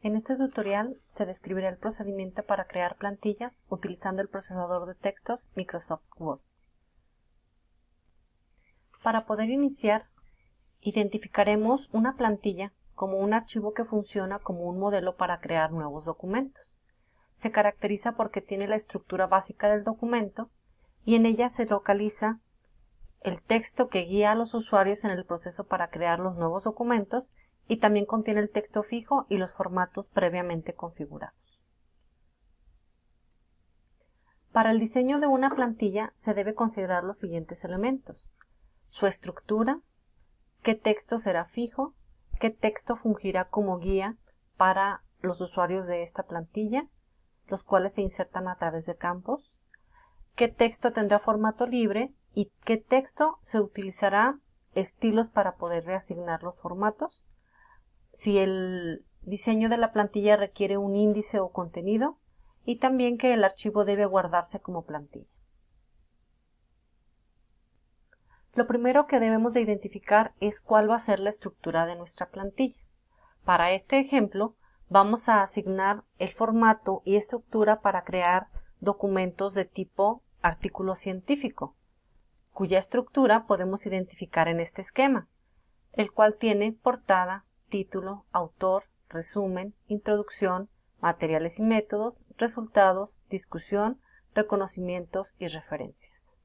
En este tutorial se describirá el procedimiento para crear plantillas utilizando el procesador de textos Microsoft Word. Para poder iniciar, identificaremos una plantilla como un archivo que funciona como un modelo para crear nuevos documentos. Se caracteriza porque tiene la estructura básica del documento y en ella se localiza el texto que guía a los usuarios en el proceso para crear los nuevos documentos y también contiene el texto fijo y los formatos previamente configurados. Para el diseño de una plantilla se debe considerar los siguientes elementos: su estructura, qué texto será fijo, qué texto fungirá como guía para los usuarios de esta plantilla, los cuales se insertan a través de campos, qué texto tendrá formato libre y qué texto se utilizará estilos para poder reasignar los formatos, si el diseño de la plantilla requiere un índice o contenido y también que el archivo debe guardarse como plantilla. Lo primero que debemos de identificar es cuál va a ser la estructura de nuestra plantilla. Para este ejemplo vamos a asignar el formato y estructura para crear documentos de tipo artículo científico, cuya estructura podemos identificar en este esquema, el cual tiene portada, título, autor, resumen, introducción, materiales y métodos, resultados, discusión, reconocimientos y referencias.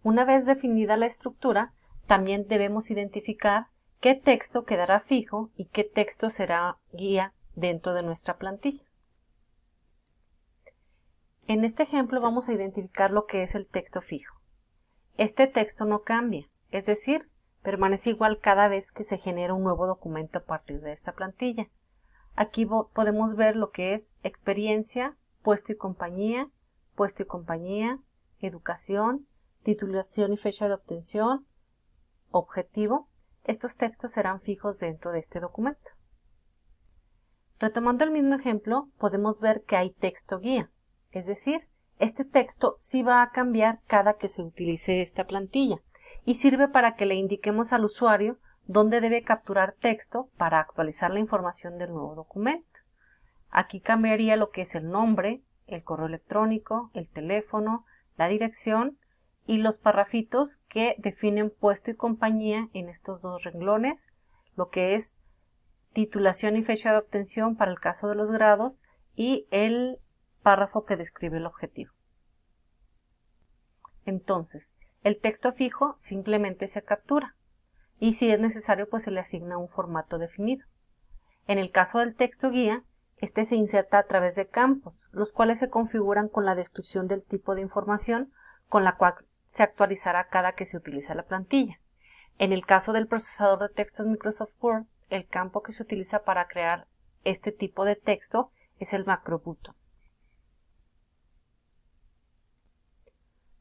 Una vez definida la estructura, también debemos identificar qué texto quedará fijo y qué texto será guía dentro de nuestra plantilla. En este ejemplo vamos a identificar lo que es el texto fijo. Este texto no cambia, es decir, permanece igual cada vez que se genera un nuevo documento a partir de esta plantilla. Aquí podemos ver lo que es experiencia, puesto y compañía, educación, titulación y fecha de obtención, objetivo. Estos textos serán fijos dentro de este documento. Retomando el mismo ejemplo, podemos ver que hay texto guía, es decir, este texto sí va a cambiar cada que se utilice esta plantilla y sirve para que le indiquemos al usuario dónde debe capturar texto para actualizar la información del nuevo documento. Aquí cambiaría lo que es el nombre, el correo electrónico, el teléfono, la dirección y los parrafitos que definen puesto y compañía en estos dos renglones, lo que es titulación y fecha de obtención para el caso de los grados y el párrafo que describe el objetivo. Entonces, el texto fijo simplemente se captura y si es necesario pues se le asigna un formato definido. En el caso del texto guía, este se inserta a través de campos, los cuales se configuran con la descripción del tipo de información con la cual se actualizará cada que se utiliza la plantilla. En el caso del procesador de textos Microsoft Word, el campo que se utiliza para crear este tipo de texto es el macrobutton.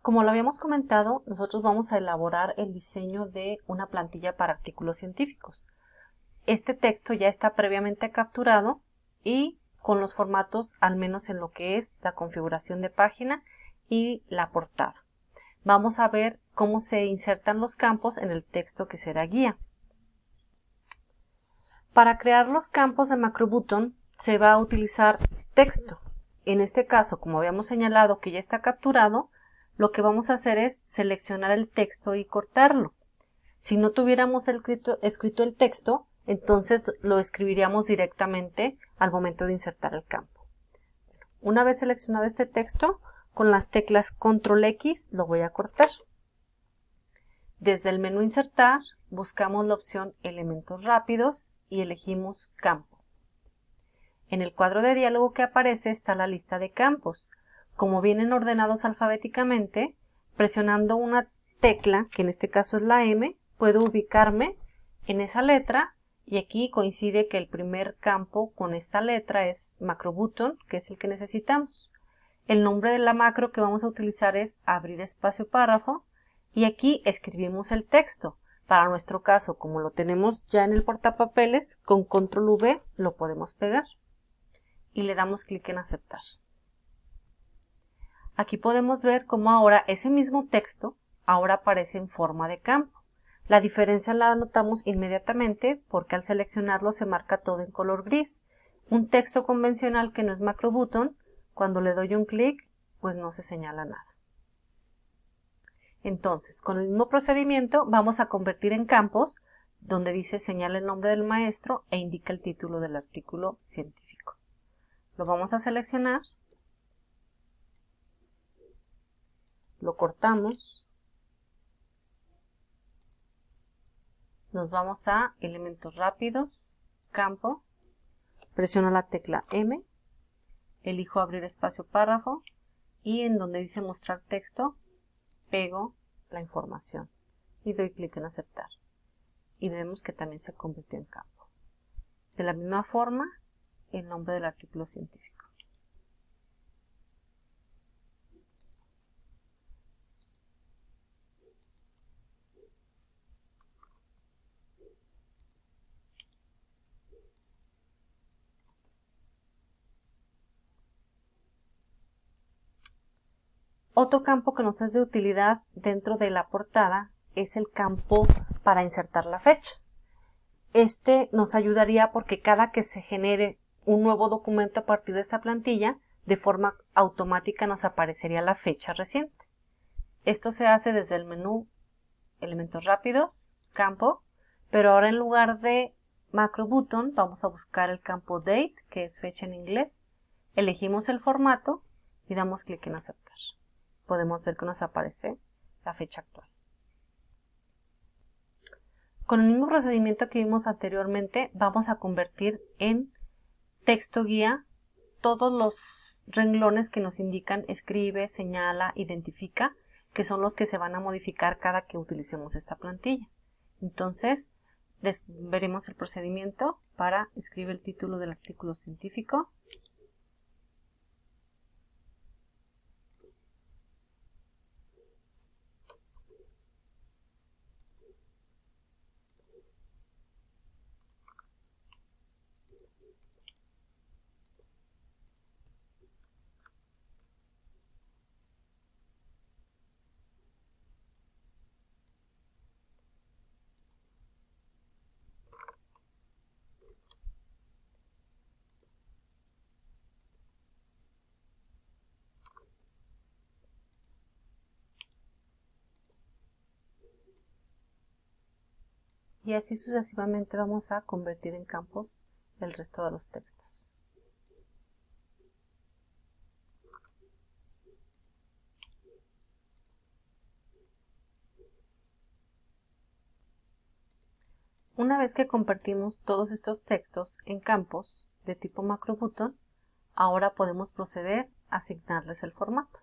Como lo habíamos comentado, nosotros vamos a elaborar el diseño de una plantilla para artículos científicos. Este texto ya está previamente capturado y con los formatos, al menos en lo que es la configuración de página y la portada. Vamos a ver cómo se insertan los campos en el texto que será guía. Para crear los campos de macrobutton se va a utilizar texto. En este caso, como habíamos señalado que ya está capturado, lo que vamos a hacer es seleccionar el texto y cortarlo. Si no tuviéramos escrito el texto, entonces lo escribiríamos directamente al momento de insertar el campo. Una vez seleccionado este texto, con las teclas Control X lo voy a cortar. Desde el menú Insertar, buscamos la opción Elementos rápidos y elegimos Campo. En el cuadro de diálogo que aparece está la lista de campos. Como vienen ordenados alfabéticamente, presionando una tecla, que en este caso es la M, puedo ubicarme en esa letra y aquí coincide que el primer campo con esta letra es macrobutton, que es el que necesitamos. El nombre de la macro que vamos a utilizar es abrir espacio párrafo y aquí escribimos el texto. Para nuestro caso, como lo tenemos ya en el portapapeles, con Control V lo podemos pegar y le damos clic en aceptar. Aquí podemos ver cómo ahora ese mismo texto ahora aparece en forma de campo. La diferencia la notamos inmediatamente porque al seleccionarlo se marca todo en color gris. Un texto convencional que no es macro button, cuando le doy un clic, pues no se señala nada. Entonces, con el mismo procedimiento vamos a convertir en campos donde dice señala el nombre del maestro e indica el título del artículo científico. Lo vamos a seleccionar, lo cortamos, nos vamos a elementos rápidos, campo, presiono la tecla M, elijo abrir espacio párrafo y en donde dice mostrar texto, pego la información y doy clic en aceptar. Y vemos que también se convirtió en campo. De la misma forma, el nombre del artículo científico. Otro campo que nos es de utilidad dentro de la portada es el campo para insertar la fecha. Este nos ayudaría porque cada que se genere un nuevo documento a partir de esta plantilla, de forma automática nos aparecería la fecha reciente. Esto se hace desde el menú elementos rápidos, campo, pero ahora en lugar de macro button vamos a buscar el campo date, que es fecha en inglés, elegimos el formato y damos clic en aceptar. Podemos ver que nos aparece la fecha actual. Con el mismo procedimiento que vimos anteriormente, vamos a convertir en texto guía todos los renglones que nos indican escribe, señala, identifica, que son los que se van a modificar cada que utilicemos esta plantilla. Entonces, veremos el procedimiento para escribir el título del artículo científico. Y así sucesivamente vamos a convertir en campos el resto de los textos. Una vez que convertimos todos estos textos en campos de tipo macro button, ahora podemos proceder a asignarles el formato.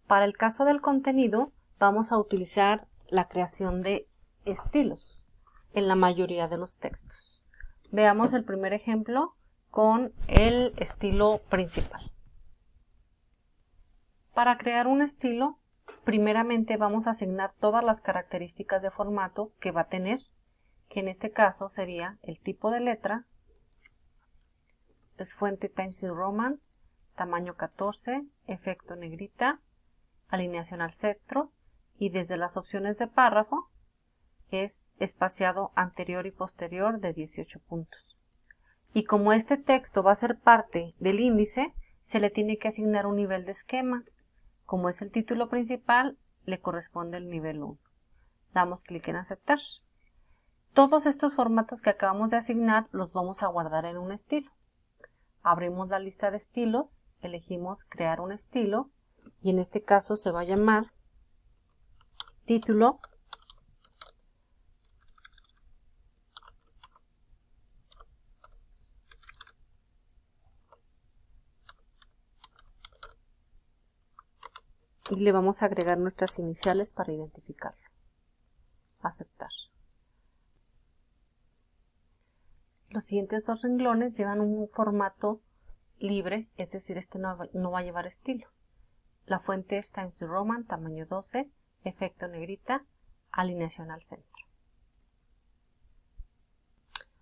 Para el caso del contenido, vamos a utilizar la creación de estilos en la mayoría de los textos. Veamos el primer ejemplo con el estilo principal. Para crear un estilo, primeramente vamos a asignar todas las características de formato que va a tener, que en este caso sería el tipo de letra, es fuente Times New Roman, tamaño 14, efecto negrita, alineación al centro y desde las opciones de párrafo es espaciado anterior y posterior de 18 puntos. Y como este texto va a ser parte del índice, se le tiene que asignar un nivel de esquema. Como es el título principal, le corresponde el nivel 1. Damos clic en aceptar. Todos estos formatos que acabamos de asignar los vamos a guardar en un estilo. Abrimos la lista de estilos, elegimos crear un estilo y en este caso se va a llamar título y le vamos a agregar nuestras iniciales para identificarlo. Aceptar. Los siguientes dos renglones llevan un formato libre, es decir, este no va a llevar estilo. La fuente es Times New Roman, tamaño 12, efecto negrita, alineación al centro.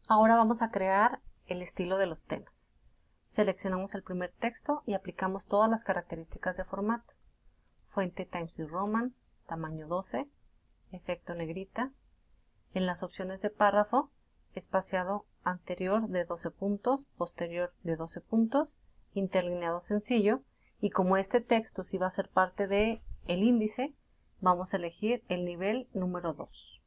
Ahora vamos a crear el estilo de los temas. Seleccionamos el primer texto y aplicamos todas las características de formato. Fuente Times New Roman, tamaño 12, efecto negrita. En las opciones de párrafo, espaciado anterior de 12 puntos, posterior de 12 puntos, interlineado sencillo, y como este texto sí va a ser parte del índice, vamos a elegir el nivel número 2.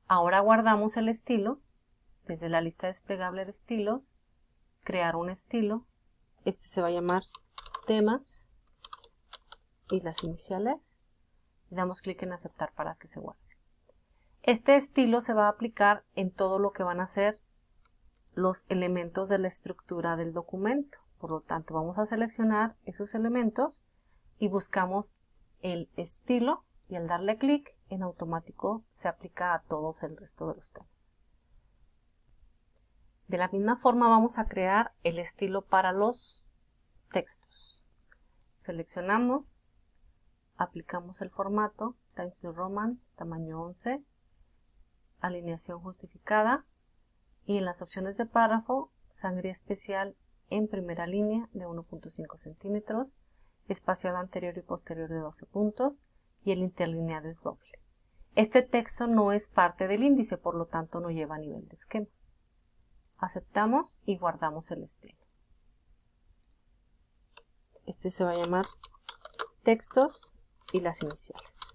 Ahora guardamos el estilo, desde la lista desplegable de estilos, crear un estilo, este se va a llamar temas, y las iniciales, y damos clic en aceptar para que se guarde. Este estilo se va a aplicar en todo lo que van a ser los elementos de la estructura del documento. Por lo tanto, vamos a seleccionar esos elementos y buscamos el estilo, y al darle clic, en automático se aplica a todos el resto de los temas. De la misma forma vamos a crear el estilo para los textos. Seleccionamos, aplicamos el formato, Times New Roman, tamaño 11, alineación justificada, y en las opciones de párrafo, sangría especial en primera línea de 1.5 centímetros, espaciado anterior y posterior de 12 puntos, y el interlineado es doble. Este texto no es parte del índice, por lo tanto no lleva nivel de esquema. Aceptamos y guardamos el estilo. Este se va a llamar textos y las iniciales.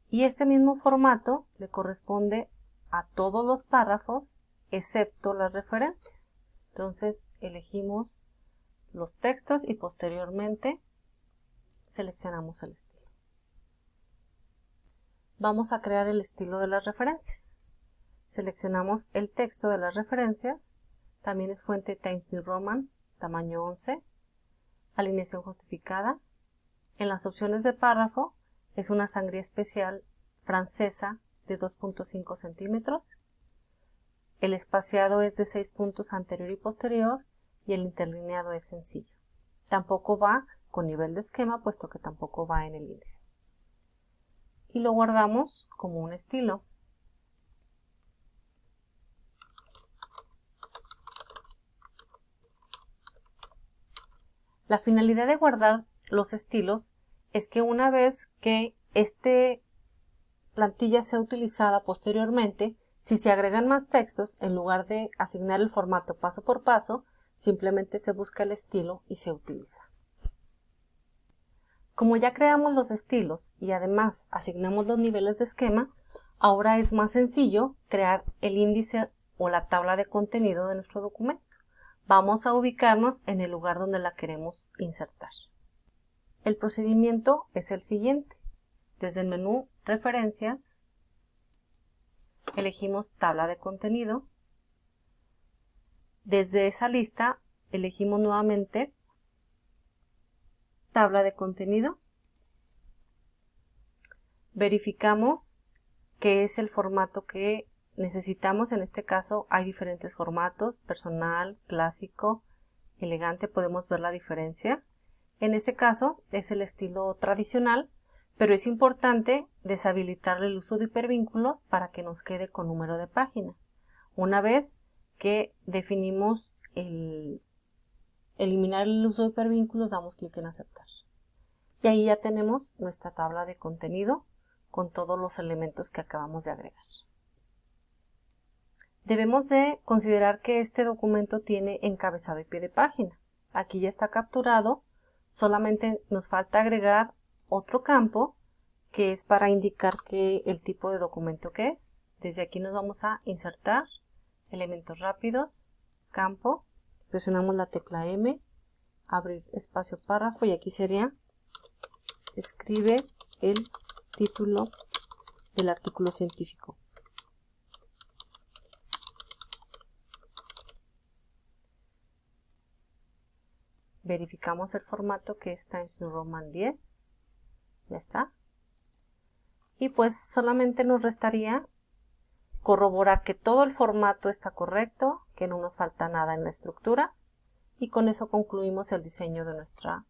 Y este mismo formato le corresponde a todos los párrafos excepto las referencias. Entonces elegimos los textos y posteriormente seleccionamos el estilo. Vamos a crear el estilo de las referencias. Seleccionamos el texto de las referencias, también es fuente Times New Roman, tamaño 11, alineación justificada. En las opciones de párrafo es una sangría especial francesa de 2.5 centímetros. El espaciado es de 6 puntos anterior y posterior y el interlineado es sencillo. Tampoco va con nivel de esquema, puesto que tampoco va en el índice. Y lo guardamos como un estilo. La finalidad de guardar los estilos es que una vez que esta plantilla sea utilizada posteriormente, si se agregan más textos, en lugar de asignar el formato paso por paso, simplemente se busca el estilo y se utiliza. Como ya creamos los estilos y además asignamos los niveles de esquema, ahora es más sencillo crear el índice o la tabla de contenido de nuestro documento. Vamos a ubicarnos en el lugar donde la queremos insertar. El procedimiento es el siguiente. Desde el menú Referencias, elegimos Tabla de contenido. Desde esa lista, elegimos nuevamente Tabla de contenido. Verificamos qué es el formato que necesitamos. En este caso hay diferentes formatos: personal, clásico, elegante. Podemos ver la diferencia. En este caso es el estilo tradicional, pero es importante deshabilitar el uso de hipervínculos para que nos quede con número de página. Una vez que definimos eliminar el uso de hipervínculos, damos clic en aceptar. Y ahí ya tenemos nuestra tabla de contenido con todos los elementos que acabamos de agregar. Debemos de considerar que este documento tiene encabezado y pie de página. Aquí ya está capturado, solamente nos falta agregar otro campo que es para indicar el tipo de documento que es. Desde aquí nos vamos a insertar, elementos rápidos, campo, presionamos la tecla M, abrir espacio párrafo y aquí sería escribe el título del artículo científico. Verificamos el formato que es Times New Roman 10. Ya está. Y pues solamente nos restaría corroborar que todo el formato está correcto, que no nos falta nada en la estructura, y con eso concluimos el diseño de nuestra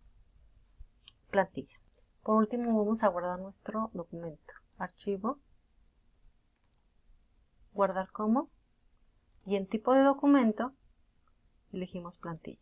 plantilla. Por último vamos a guardar nuestro documento. Archivo, guardar como, y en tipo de documento elegimos plantilla.